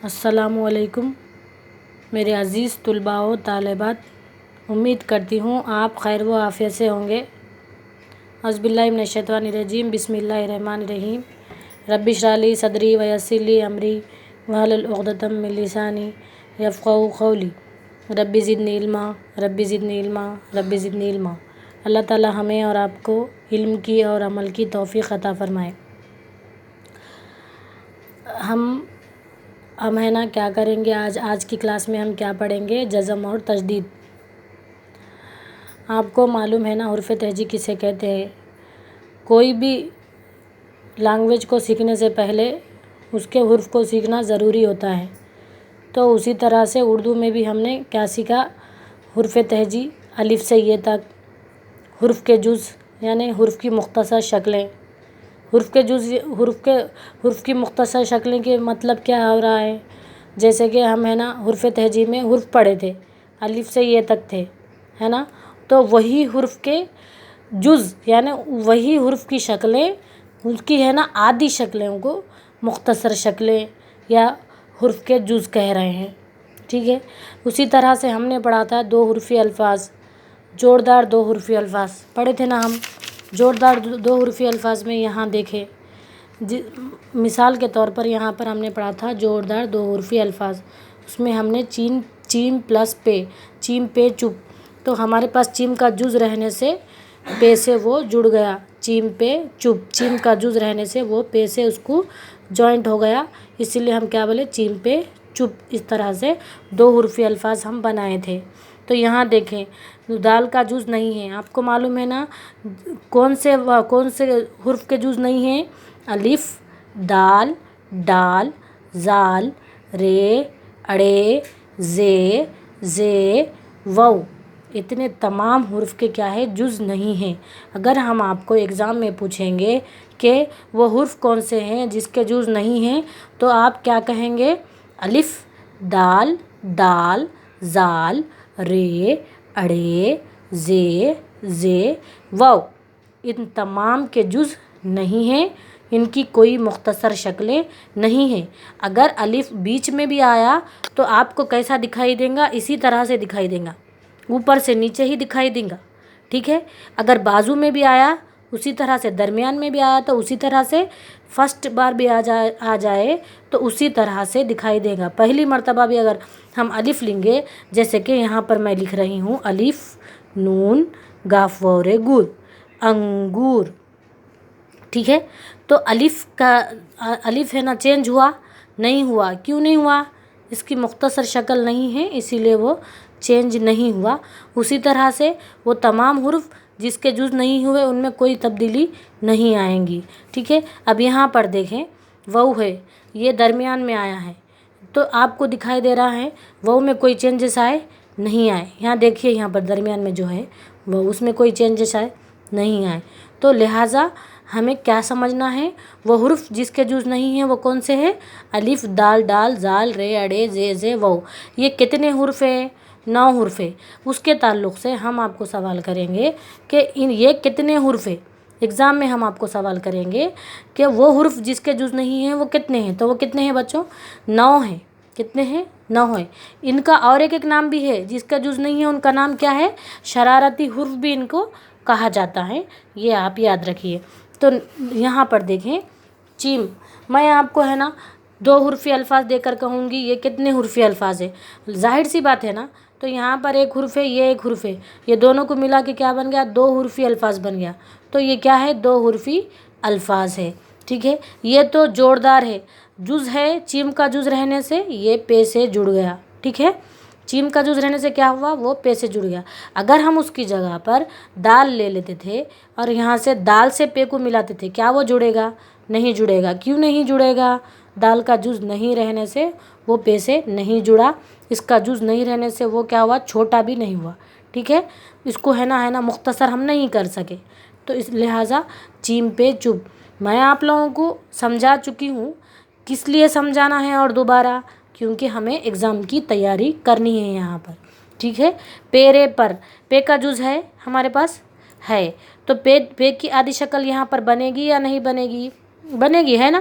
السلام علیکم میرے عزیز طلباء و طالبات، امید کرتی ہوں آپ خیر و عافیت سے ہوں گے۔ اعوذ باللہ من الشیطان الرجیم، بسم اللہ الرحمن الرحیم۔ رب اشرح لی صدری ویسر لی امری واحلل عقدۃ من لسانی یفقہوا قولی۔ رب زدنی علما، رب زدنی علما، رب زدنی علما۔ اللہ تعالی ہمیں اور آپ کو علم کی اور عمل کی توفیق عطا فرمائے۔ ہم ہے نا کیا کریں گے آج کی کلاس میں ہم کیا پڑھیں گے؟ جزم اور تشدید۔ آپ کو معلوم ہے نا حرف تہجی کسے کہتے ہیں؟ کوئی بھی لینگویج کو سیکھنے سے پہلے اس کے حرف کو سیکھنا ضروری ہوتا ہے، تو اسی طرح سے اردو میں بھی ہم نے کیا سیکھا؟ حرف تہجی، الف سے یہ تک، حرف کے جز یعنی حرف کی مختصر شکلیں۔ حرف کی مختصر شکلیں کے مطلب کیا ہو رہا ہے؟ جیسے کہ ہم ہے نا حرف تہجی میں حرف پڑھے تھے، الف سے یہ تک تھے، ہے نا؟ تو وہی حرف کے جز یعنی وہی حرف کی شکلیں، ان کی ہے نا آدھی شکلیں کو مختصر شکلیں یا حرف کے جز کہہ رہے ہیں، ٹھیک ہے؟ اسی طرح سے ہم نے پڑھا تھا دو حرفی الفاظ، جوڑدار دو حرفی الفاظ پڑھے تھے نا ہم۔ جوڑدار دو حرفی الفاظ میں یہاں دیکھیں، مثال کے طور پر یہاں پر ہم نے پڑھا تھا جوڑدار دو حرفی الفاظ، اس میں ہم نے چیم پلس پے، چیم پے چپ، تو ہمارے پاس چیم کا جز رہنے سے پے سے وہ جڑ گیا، چیم پے چپ، چیم کا جز رہنے سے وہ پے سے اس کو جوائنٹ ہو گیا، اسی لیے ہم کیا بولے؟ چیم پے چپ۔ اس طرح سے دو حرفی الفاظ ہم بنائے تھے۔ تو یہاں دیکھیں دال کا جز نہیں ہے، آپ کو معلوم ہے نا کون سے حرف کے جز نہیں ہیں؟ الف، دال، ڈال، زال، رے، اڑے، زے، زے، واو، اتنے تمام حرف کے کیا ہے؟ جز نہیں ہیں۔ اگر ہم آپ کو ایگزام میں پوچھیں گے کہ وہ حرف کون سے ہیں جس کے جز نہیں ہیں، تو آپ کیا کہیں گے؟ الف، دال، ڈال، زال، رے، اڑے، زے، زے، واو، ان تمام کے جز نہیں ہیں، ان کی کوئی مختصر شکلیں نہیں ہیں۔ اگر الف بیچ میں بھی آیا تو آپ کو کیسا دکھائی دے گا؟ اسی طرح سے دکھائی دے گا، اوپر سے نیچے ہی دکھائی دے گا، ٹھیک ہے؟ اگر بازو میں بھی آیا اسی طرح سے، درمیان میں بھی آیا تو اسی طرح سے، فرسٹ بار بھی آ جائے تو اسی طرح سے دکھائی دے گا۔ پہلی مرتبہ بھی اگر ہم الف لیں گے، جیسے کہ یہاں پر میں لکھ رہی ہوں الف نون گاف وور گور، انگور، ٹھیک ہے؟ تو الف ہے نا چینج ہوا؟ نہیں ہوا۔ کیوں نہیں ہوا؟ اس کی مختصر شکل نہیں ہے، اسی لیے وہ چینج نہیں ہوا۔ اسی طرح سے وہ تمام حرف جس کے جز نہیں ہوئے ان میں کوئی تبدیلی نہیں آئیں گی، ٹھیک ہے؟ اب یہاں پر دیکھیں واو ہے، یہ درمیان میں آیا ہے، تو آپ کو دکھائی دے رہا ہے واو میں کوئی چینجز آئے؟ نہیں آئے۔ یہاں دیکھیے یہاں پر درمیان میں جو ہے وہ اس میں کوئی چینجز آئے؟ نہیں آئے۔ تو لہٰذا ہمیں کیا سمجھنا ہے؟ وہ حرف جس کے جز نہیں ہیں وہ کون سے ہیں؟ الف، دال، ڈال، زال، رے، اڑے، زے، زے، واو۔ یہ کتنے حرف ہیں؟ 9 حرف ہیں۔ اس کے تعلق سے ہم آپ کو سوال کریں گے کہ یہ کتنے حرف ہیں؟ ایگزام میں ہم آپ کو سوال کریں گے کہ وہ حرف جس کے جز نہیں ہیں وہ کتنے ہیں؟ تو وہ کتنے ہیں بچوں؟ 9 ہیں۔ کتنے ہیں؟ 9 ہیں۔ ان کا اور ایک نام بھی ہے، جس کا جز نہیں ہے ان کا نام کیا ہے؟ شرارتی حرف بھی ان کو کہا جاتا ہے، یہ آپ یاد رکھیے۔ تو یہاں پر دیکھیں چیم، میں آپ کو ہے نا 2 حرفی الفاظ دے کر کہوں گی یہ کتنے حرفی الفاظ ہیں، ظاہر سی بات ہے نا؟ تو یہاں پر ایک حرف ہے، یہ ایک حرف ہے، یہ دونوں کو ملا کے کیا بن گیا؟ 2 حرفی الفاظ بن گیا۔ تو یہ کیا ہے؟ 2 حرفی الفاظ ہے، ٹھیک ہے؟ یہ تو جوڑدار ہے، جز ہے، چیم کا جز رہنے سے یہ پے سے جڑ گیا، ٹھیک ہے؟ چیم کا جز رہنے سے کیا ہوا؟ وہ پے سے جڑ گیا۔ اگر ہم اس کی جگہ پر دال لے لیتے تھے اور یہاں سے دال سے پے کو ملاتے تھے، کیا وہ جڑے گا؟ نہیں جڑے گا۔ کیوں نہیں جڑے گا؟ دال کا جز نہیں رہنے سے وہ پے سے نہیں جڑا، اس کا جز نہیں رہنے سے وہ کیا ہوا؟ چھوٹا بھی نہیں ہوا، ٹھیک ہے؟ اس کو ہے نا مختصر ہم نہیں کر سکے، تو اس لہٰذا چیم پے چپ میں آپ لوگوں کو سمجھا چکی ہوں۔ کس لیے سمجھانا ہے اور دوبارہ؟ کیونکہ ہمیں ایگزام کی تیاری کرنی ہے یہاں پر، ٹھیک ہے؟ پیرے پر، پے کا جز ہے ہمارے پاس ہے، تو پے کی آدھی شکل یہاں پر بنے گی یا نہیں بنے گی؟ بنے گی، ہے نا؟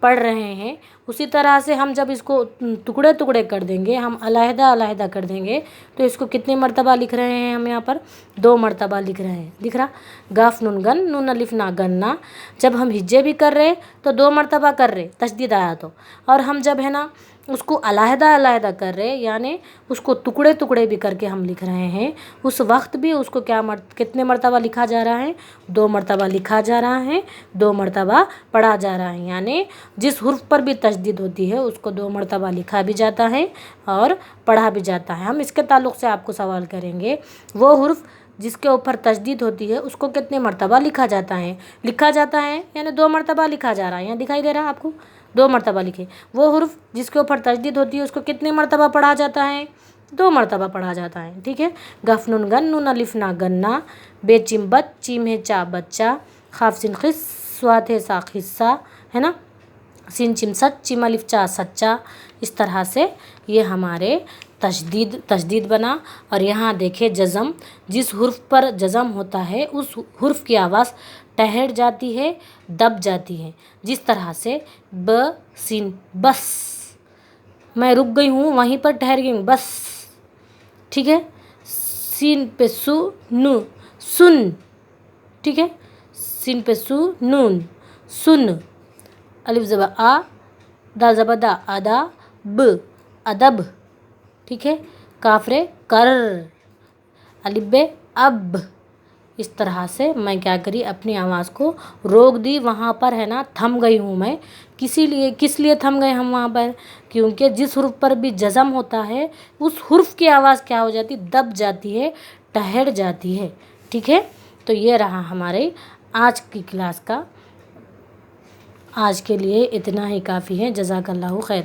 پڑھ رہے ہیں، اسی طرح سے ہم جب اس کو ٹکڑے ٹکڑے کر دیں گے، ہم علیحدہ علیحدہ کر دیں گے، تو اس کو کتنی مرتبہ لکھ رہے ہیں ہم یہاں پر؟ 2 مرتبہ لکھ رہے ہیں. دکھ رہا؟ گاف نون گن نون الف نا گننا. جب ہم ہجے بھی کر رہے تو 2 مرتبہ کر رہے، تشدید آیا تو. اور ہم جب ہے نا اس کو علیحدہ علیحدہ کر رہے، یعنی اس کو ٹکڑے ٹکڑے بھی کر کے ہم لکھ رہے ہیں، اس وقت بھی اس کو کتنے مرتبہ لکھا جا رہا ہے؟ 2 مرتبہ لکھا جا رہا ہے، 2 مرتبہ پڑھا جا رہا ہے. یعنی جس حرف پر بھی تشدید ہوتی ہے اس کو 2 مرتبہ لکھا بھی جاتا ہے اور پڑھا بھی جاتا ہے. ہم اس کے تعلق سے آپ کو سوال کریں گے، وہ حرف جس کے اوپر تشدید ہوتی ہے اس کو کتنے مرتبہ لکھا جاتا ہے؟ لکھا جاتا ہے یعنی 2 مرتبہ لکھا جا رہا ہے. یہاں دکھائی دے رہا ہے آپ کو؟ 2 مرتبہ لکھے. وہ حرف جس کے اوپر تشدید ہوتی ہے اس کو کتنے مرتبہ پڑھا جاتا ہے؟ 2 مرتبہ پڑھا جاتا ہے. ٹھیک ہے. گف نون گن نون الف نا گننا، بے چم بت چیم ہے چا بچہ، خاف سین خس سوات ہے سا خصہ، ہے نا، سین چم سچ چم الف چا سچا. اس طرح سے یہ ہمارے تشدید بنا. اور یہاں دیکھیں جزم، جس حرف پر جزم ہوتا ہے اس حرف کی آواز ٹھہر جاتی ہے، دب جاتی ہے. جس طرح سے ب سین بس، میں رک گئی ہوں، وہیں پر ٹھہر گئی ہوں، بس. ٹھیک ہے. سین پہ سو نو، سن. ٹھیک ہے. سین پہ سو نون، سن. الف زبر آ، دال زبر دا، ادا، ب، ادب. ٹھیک ہے. کاف رے کر، الف بے اب. اس طرح سے میں کیا کری، اپنی آواز کو روک دی. وہاں پر ہے نا تھم گئی ہوں میں. کس لیے تھم گئے ہم وہاں پر؟ کیونکہ جس حرف پر بھی جزم ہوتا ہے اس حرف کی آواز کیا ہو جاتی؟ دب جاتی ہے، ٹھہر جاتی ہے. ٹھیک ہے. تو یہ رہا ہمارے آج کی کلاس کا. آج کے لیے اتنا ہی کافی ہے. جزاک اللہ خیر.